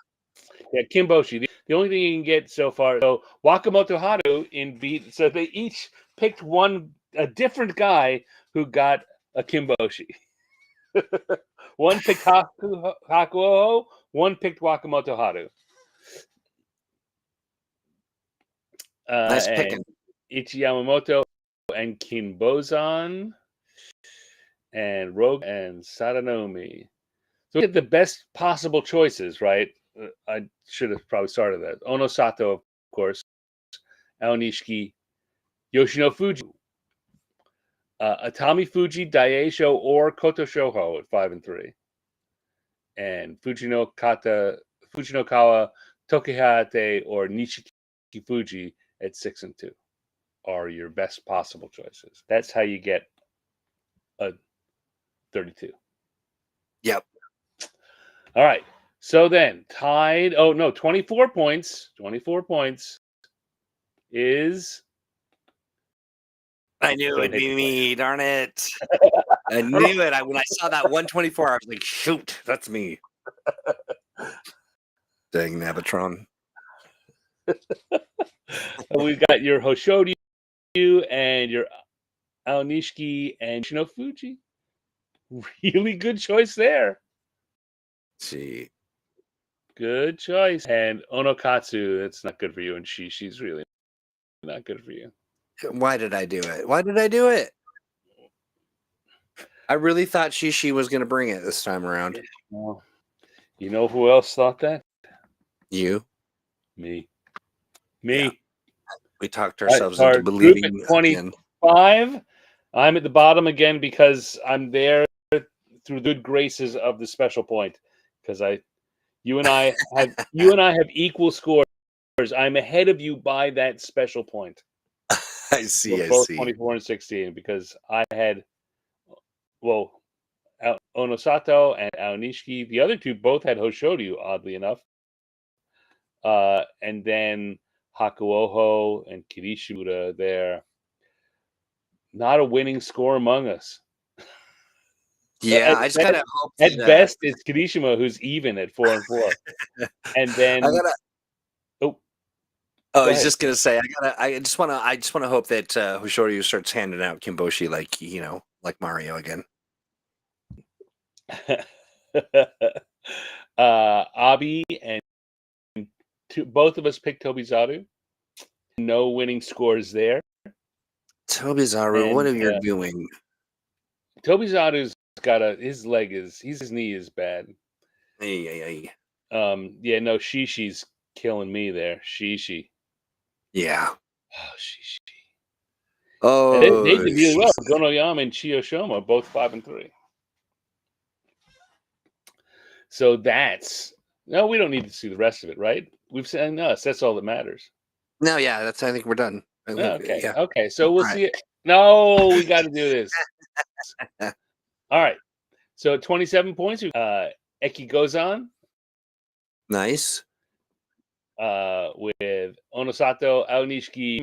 Yeah, Kimboshi. The only thing you can get so far. So Wakamoto Haru in beat. So they each picked a different guy who got a Kimboshi. One picked Hakuoho. One picked Wakamoto Haru. nice And picking. Ichi Yamamoto and Kinbozan and Rogue and Sadanomi. So we get the best possible choices, right? I should have probably started that. Onosato, of course. Aonishiki, Yoshino Fuji, Atami Fuji, Daisho, or Koto Shoho at 5 and 3, and Fujinokawa, Tokihate, or Nishiki Fuji at 6 and 2 are your best possible choices. That's how you get a 32. Yep. All right. So then tied. Oh no, 24 points. 24 points is. I knew Don't it'd hit be the me. Darn it! I knew it. When I saw that 124, I was like, "Shoot, that's me." Dang Nabatron. We got your Hoshoryu and your Aonishiki and Shinofuji. Really good choice there. See, Good choice. And Onokatsu, that's not good for you. And she's really not good for you. why did I do it? Why did I do it? I really thought Shishi was going to bring it this time around. Well, you know who else thought that? You? Me. Yeah. We talked All right, ourselves so into our group believing at again. 25. I'm at the bottom again because I'm there through good graces of the special point. Because you and I have equal scores. I'm ahead of you by that special point. I see. We're I both see. 24 and 16 because I had, well, Onosato and Aonishiki. The other two both had Hoshoryu, oddly enough. And then Hakuoho and Kirishura there. Not a winning score among us. Yeah, I just kind of hope At that, best, it's Kirishima who's even at 4 and 4. And then I gotta. oh, Oh, I go was ahead. just gonna say, I just wanna hope that Hoshoryu starts handing out Kimboshi like Mario again. Abi and both of us picked Tobizaru. No winning scores there. Tobizaru, what are you doing? Tobizaru's got his knee is bad. Ay. Yeah, no, Shishi's killing me there. Shishi. Yeah. Oh, Shishi. Oh, They did really well. Gonoyama and Chiyoshima, both 5 and 3. So no, we don't need to see the rest of it, right? We've seen us. That's all that matters. no, yeah, I think we're done. Okay. Yeah. Okay. So we'll All see it. No, we got to do this. All right. So 27 points. Eki goes on. Nice. With Onosato, Aonishiki,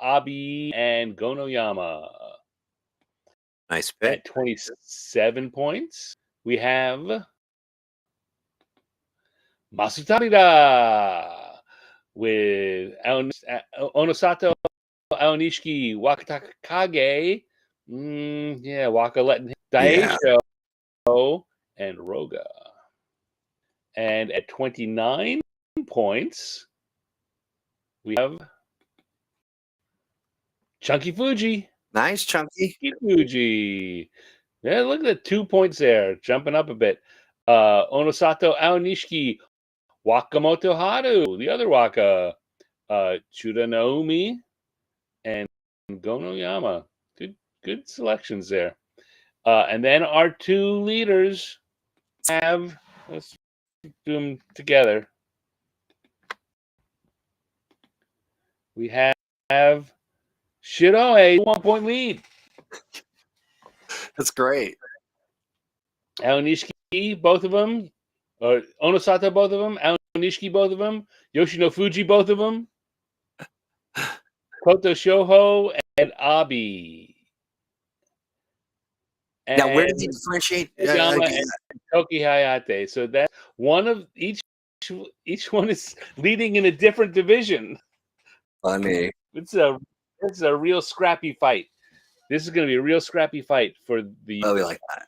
Abi, and Gonoyama. Nice pick. At 27 points, we have Masutarira with Onosato, Aonishiki, Wakatakage. Yeah, Waka letting him. Yeah. Daisho and Roga. And at 29 points, we have Chunky Fuji. Nice, Chunky. Fuji. Yeah, look at the 2 points there, jumping up a bit. Onosato Aonishiki, Wakamoto Haru, the other Waka, Chuda Naomi, and Gonoyama. Good selections there. And then our two leaders let's do them together. We have Shiroe, 1 point lead. That's great. Aonishiki, both of them. Onosato, both of them. Aonishiki, both of them. Yoshino Fuji, both of them. Koto Shoho and Abi. Now, where does And he differentiate? Yama and Toki Hayate. So that one of each one is leading in a different division. Funny. It's a real scrappy fight. This is going to be a real scrappy fight for the. Oh, we like that.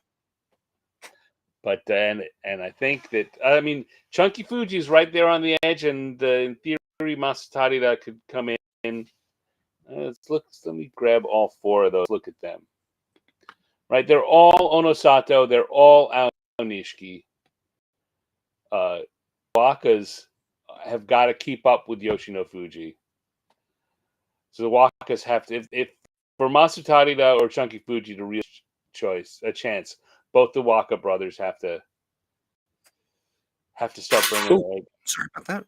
But and I think that Chunky Fuji's right there on the edge, and in theory Masatari that could come in. Let me grab all four of those. Look at them. Right, they're all Onosato. They're all Aonishiki. Wakas have got to keep up with Yoshino Fuji. So the Wakas have to, if for Masatari or Chunky Fuji to real a chance, both the Waka brothers have to start bringing. Sorry about that.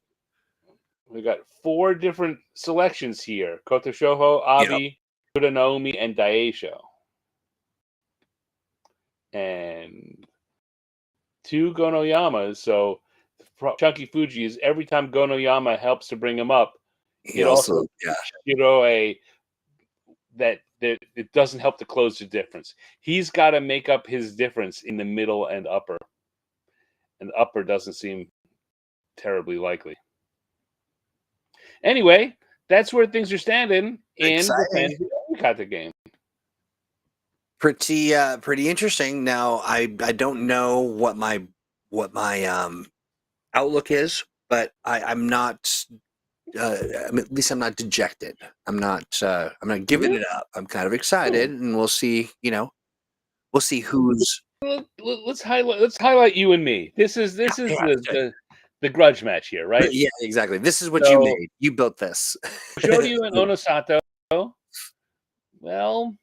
We got 4 different selections here: Koto Shoho, Abi, Kuda Naomi, and Daisho. And 2 Gonoyamas. So Chunky Fuji is every time Gonoyama helps to bring him up, he also that it doesn't help to close the difference. He's got to make up his difference in the middle and upper. And upper doesn't seem terribly likely. Anyway, that's where things are standing in the Fantasy Oyakata game. Pretty interesting. Now, I don't know what my outlook is, but I'm not. At least I'm not dejected. I'm not giving it up. I'm kind of excited, and we'll see. We'll see who's. Let's highlight you and me. This is the grudge match here, right? Yeah, exactly. This is what you made. You built this. Shoryu and Onosato. Well,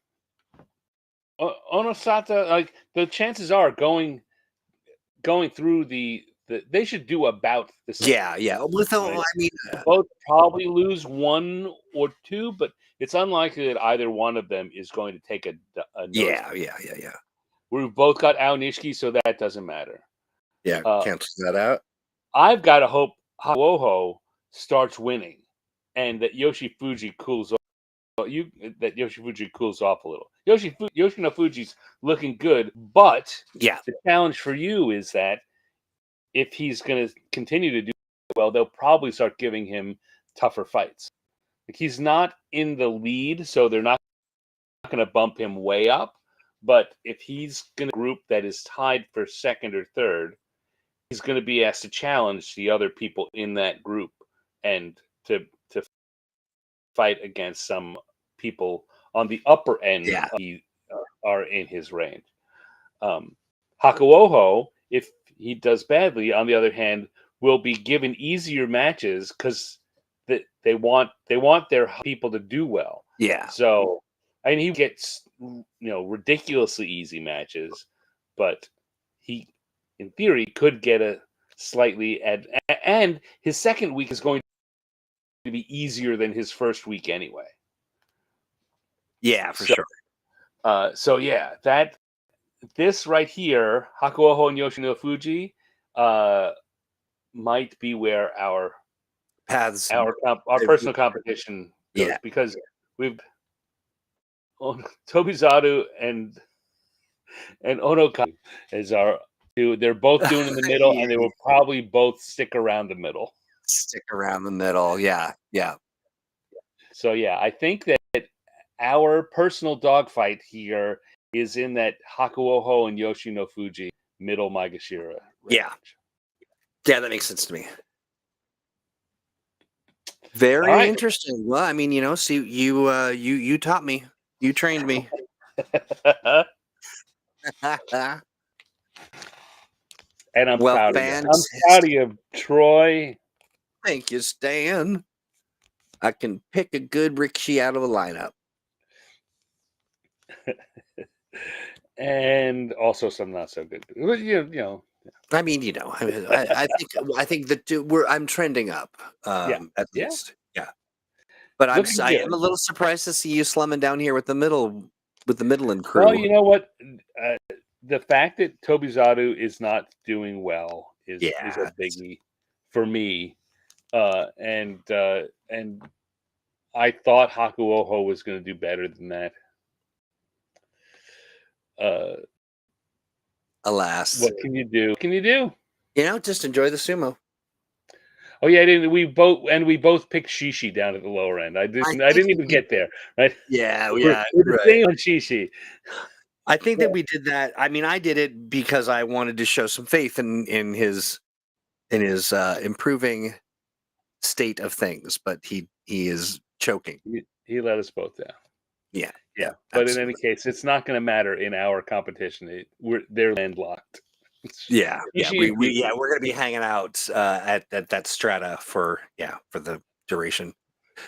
Onosato, like the chances are going through the they should do about the same. Yeah. Right? Both probably lose 1 or 2, but it's unlikely that either one of them is going to take a yeah. We've both got Aonishiki, so that doesn't matter. Yeah, cancels that out. I've got to hope Hakuoho starts winning, and that Yoshino cools off. Yoshino cools off a little. Yoshino Fuji's looking good, but the challenge for you is that if he's going to continue to do well, they'll probably start giving him tougher fights. Like, he's not in the lead, so they're not going to bump him way up. But if he's going to group that is tied for second or third, he's going to be asked to challenge the other people in that group and to fight against some people on the upper end are in his range. Hakuoho, if he does badly, on the other hand, will be given easier matches because they want their people to do well. Yeah. So he gets ridiculously easy matches, but he, in theory, could get a slightly and his second week is going to be easier than his first week anyway. Yeah, for sure. So yeah, this right here, Hakuoho and Yoshino Fuji, might be where our paths, our personal competition goes, because we've Tobizaru and Onokai as our two. They're both doing in the middle, and they will probably both stick around the middle. Yeah. So yeah, I think that our personal dogfight here is in that Hakuoho and Yoshino Fuji middle Maegashira range. Yeah, that makes sense to me. Very interesting. Well, see, you taught me. You trained me. And I'm proud of you. I'm proud of you, Troy. Thank you, Stan. I can pick a good Rikishi out of a lineup. And also some not so good. I think I'm trending up. At least. Yeah. But I am a little surprised to see you slumming down here with the middle and crew. Well, you know what? the fact that Tobizaru is not doing well is a Yeah. biggie for me. And I thought Hakuoho was going to do better than that. Alas. What can you do? What can you do? Just enjoy the sumo. Oh yeah, I didn't. We both picked Shishi down at the lower end. I I think didn't even we, get there. Right? yeah, We're, yeah, we're the right. same on Shishi. I think that we did that. I mean, I did it because I wanted to show some faith in his improving state of things, but he is choking. He let us both down. Yeah, Yeah, but in any case, it's not going to matter in our competition. They're landlocked. Yeah, Shishi and Kiki. we're gonna be hanging out at that strata for the duration.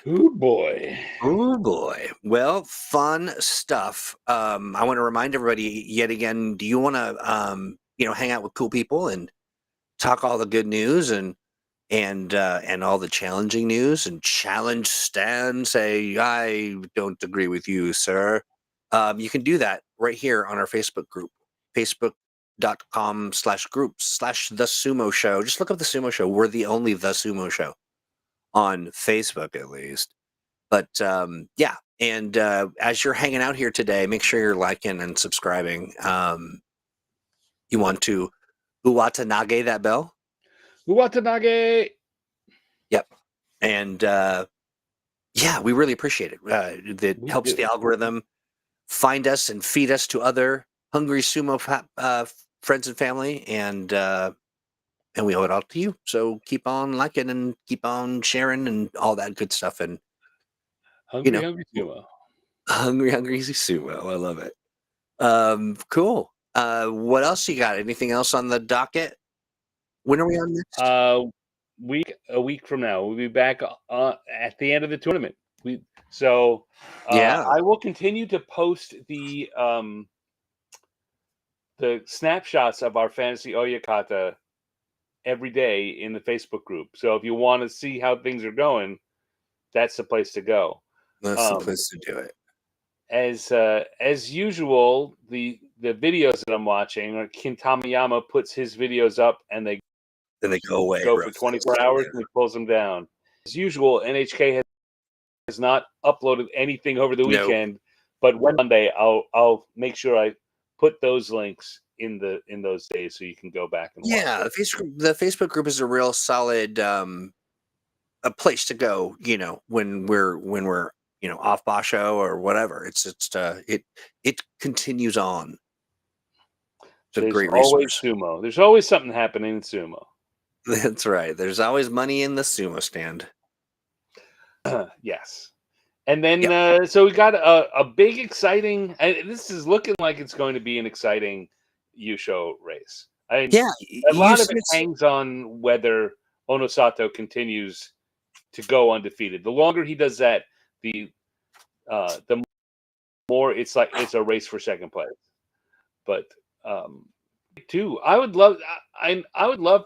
Oh boy. Oh boy. Well, fun stuff. I want to remind everybody yet again, do you want to hang out with cool people and talk all the good news and all the challenging news and challenge Stan, say, I don't agree with you, sir. You can do that right here on our Facebook group, facebook.com/groups/the Sumo Show. Just look up the Sumo Show. We're the only the Sumo Show on Facebook, at least. But yeah, and as you're hanging out here today, make sure you're liking and subscribing. You want to Uwatanage that bell? Uwatanage. Yep. And yeah, we really appreciate it. That helps the algorithm find us and feed us to other hungry sumo friends and family, and we owe it all to you. So keep on liking and keep on sharing and all that good stuff. And Hungry sumo. Hungry sumo. I love it. Cool. What else you got? Anything else on the docket? When are we on next? A week from now, we'll be back at the end of the tournament. I will continue to post the snapshots of our Fantasy Oyakata every day in the Facebook group. So if you want to see how things are going, that's the place to go. That's the place to do it. As usual, the videos that I'm watching, or Kintamayama puts his videos up and they go away. Go for 24 hours and he pulls them down. As usual, NHK has not uploaded anything over the weekend, but Monday I'll make sure I put those links in those days so you can go back and watch. Yeah, the Facebook group is a real solid a place to go. When we're off Basho or whatever. It continues on. It's a great resource. Sumo. There's always something happening in sumo. That's right. There's always money in the sumo stand. Yes. And then, so we got a big, exciting, and this is looking like it's going to be an exciting yusho race. A lot of it hangs on whether Onosato continues to go undefeated. The longer he does that, the more it's like it's a race for second place. But I would love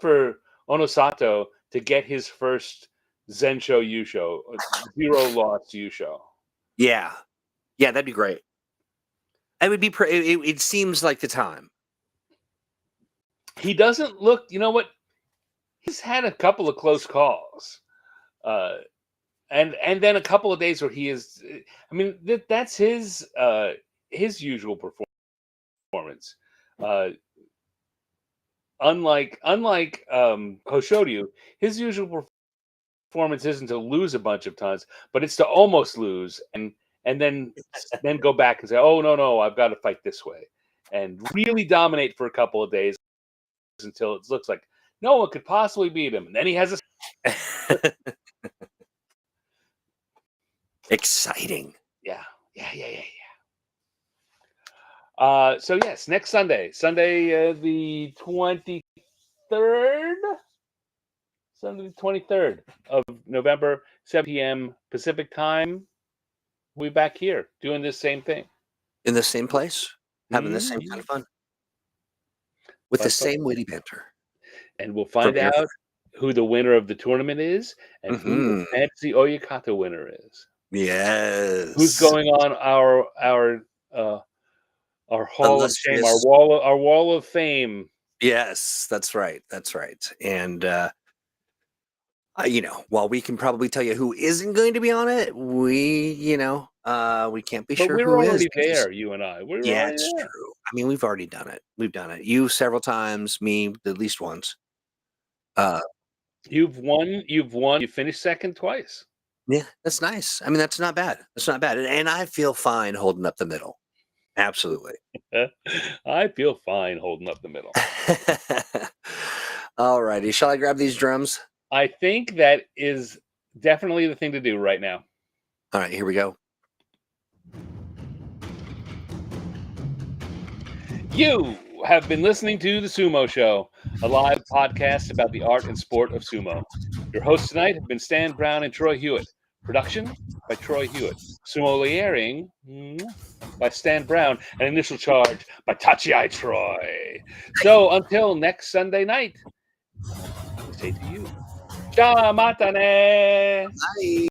for Onosato to get his first Zensho Yusho, 0 loss Yusho. Yeah, that'd be great. It would be. It seems like the time. He doesn't look. You know what? He's had a couple of close calls, and then a couple of days where he is. I mean, that's his usual performance. Unlike Hoshoryu, his usual performance isn't to lose a bunch of times, but it's to almost lose and then go back and say, oh no, I've got to fight this way, and really dominate for a couple of days until it looks like no one could possibly beat him, and then he has a exciting. Yeah. So yes, next Sunday, the 23rd. Sunday the 23rd of November, 7 p.m. Pacific time. We'll be back here doing this same thing. In the same place, having the same kind of fun. With the same witty banter. And we'll find out who the winner of the tournament is and who the Fantasy Oyakata winner is. Yes. Who's going on our Our Hall of Shame, our illustrious. wall of fame. Yes, that's right. That's right. And while we can probably tell you who isn't going to be on it, we can't be But sure we're who is. already there, you and I. We're Yeah, already it's there. true. I mean, we've already done it. We've done it. You several times, me at least once. Uh, You've won. You finished second twice. yeah, that's nice. I mean, that's not bad. That's not bad. And I feel fine holding up the middle. Absolutely. I feel fine holding up the middle. All righty. Shall I grab these drums? I think that is definitely the thing to do right now. All right, here we go. You have been listening to The Sumo Show, a live podcast about the art and sport of sumo. Your hosts tonight have been Stan Brown and Troy Hewitt. Production by Troy Hewitt. Sumo by Stan Brown. And initial charge by Tachi Troy. So until next Sunday night, we say to you, Cha matane! Bye.